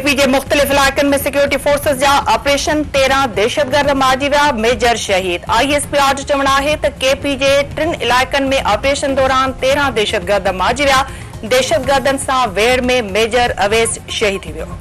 KP जे मुख़्तलिफ़ इलाक़नि में security forces जा ऑपरेशन 13 दहशतगर्द मारिजी विया, मेजर शहीद। ISPR जो चवणु आहे त केपी जे 3 इलाइक़नि में ऑपरेशन दौरान 13 दहशतगर्द मारिजी विया। दहशतगर्दनि सां वेड़ में मेजर अवैस शहीद थी वियो।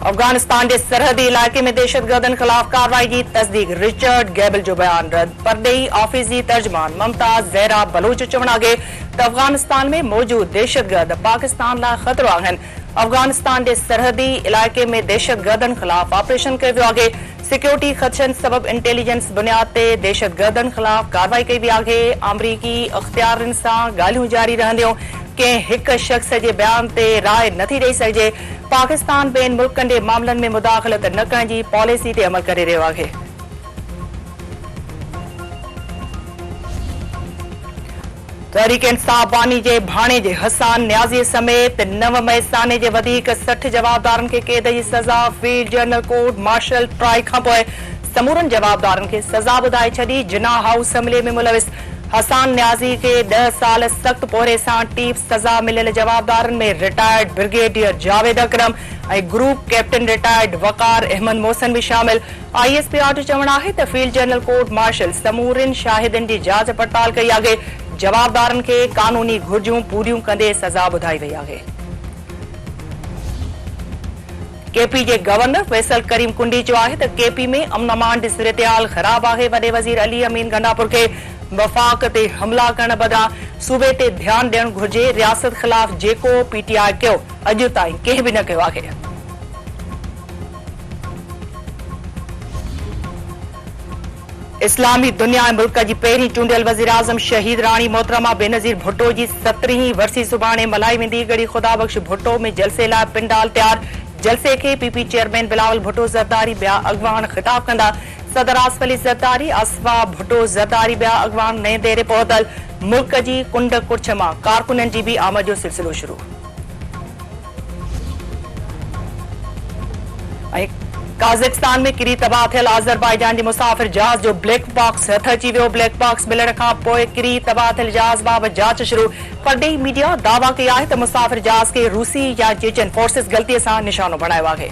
अफगानिस्तान के सरहदी इलाके में दहशतगर्दन खिलाफ कार्रवाई की तस्दीक। रिचर्ड गेबल जो बयान रद्द। परदेही ऑफिस की तर्जमान मुमताज ज़हरा बलूच चवण आहे त अफगानिस्तान में मौजूद दहशतगर्द पाकिस्तान ला खतरो आहिनि। अफगानिस्तान के सरहदी इलाके में दहशतगर्दन खिलाफ ऑपरेशन कयो वियो आहे। सिक्योरिटी खदशनि सबब इंटेलिजेंस बुनियाद ते दहशतगर्दन खिलाफ कार्रवाई कई वई आहे। अमरीकी अख्तियारनि सां ॻाल्हियूं जारी रहंदियूं। कंहिं हिक शख्स जे बयान ते राय नथी ॾेई सघिजे। पाकिस्तान ॿियनि मुल्कनि जे मामलनि में मुदाख़लत न करण जी पॉलिसी ते अमल करे रहियो आहे। तहरीक इंसाफ बानी जे भाणे जे हसान न्याज़ी समेत 9 मइसाने जे वधीक 60 जवाबदारनि खे क़ैद जी सज़ा। फील्ड जनरल कोर्ट मार्शल ट्राई खां पोइ समूरनि जवाबदारनि खे सज़ा ॿुधाए छॾी। जिना हाउस हमले में मुलविस हसान न्याज़ी खे 10 साल सख़्त पोरे सां टीप सज़ा मिलियल जवाबदारनि में रिटायर्ड ब्रिगेडियर जावेद अकरम ऐं ग्रुप कैप्टन रिटायर्ड वक़ार अहमद मोहसिन भी शामिल। ISPR जो चवणु आहे त फील्ड जनरल कोर्ट मार्शल समूरनि शाहिदनि जी जांच पड़ताल कई आहे। जवाबदारनि खे कानूनी घुर्जूं पूरियूं कंदे सज़ा ॿुधाई वई आहे। केपी जे गवर्नर फैसल करीम कुंडी चयो आहे त केपी में अमन अमान जी सूरतहाल ख़राब आहे। वॾे वज़ीर अली अमीन गंडापुर खे वफ़ाक़ ते हमला करण बदिरां सूबे ते ध्यानु ॾियणु घुर्जे। रियासत ख़िलाफ़ जेको PTI कयो अॼु ताईं कंहिं बि न कयो आहे। इस्लामी दुनिया ऐं मुल्क जी पहिरीं चूंडियल वज़ीर आज़म शहीद राणी मोहतरमा बेनज़ीर भुट्टो जी 17वीं वरसी सुभाणे मल्हाई वेंदी। गड़ी ख़ुदाबख्श भुट्टो में जलसे लाइ पिंडाल तयार। जलसे के PP चेयरमैन बिलावल भुट्टो ज़रदारी ॿिया अॻवान ख़िताब कंदा। सदर आसिफ अली ज़रदारी, आसिफा भुट्टो ज़रदारी ॿिया अॻवान नएं देरे पहुतल। मुल्क जी कुंड कुर्छ मां कारकुननि जी भी आमद जो सिलसिलो शुरू। काज़ाकिस्तान में किरी तबाह थियल अज़रबाईजान जी मुसाफ़िर जहाज़ जो ब्लैक बॉक्स हथ अची वियो। ब्लैक बॉक्स मिलण खां पोइ किरी तबाह थियल जहाज़ बाबति जांच शुरू। परदेही मीडिया दावा कई आहे त मुसाफ़िर जहाज़ खे रूसी या चेचन फोर्सेस ग़लतीअ सां निशानो बणायो आहे।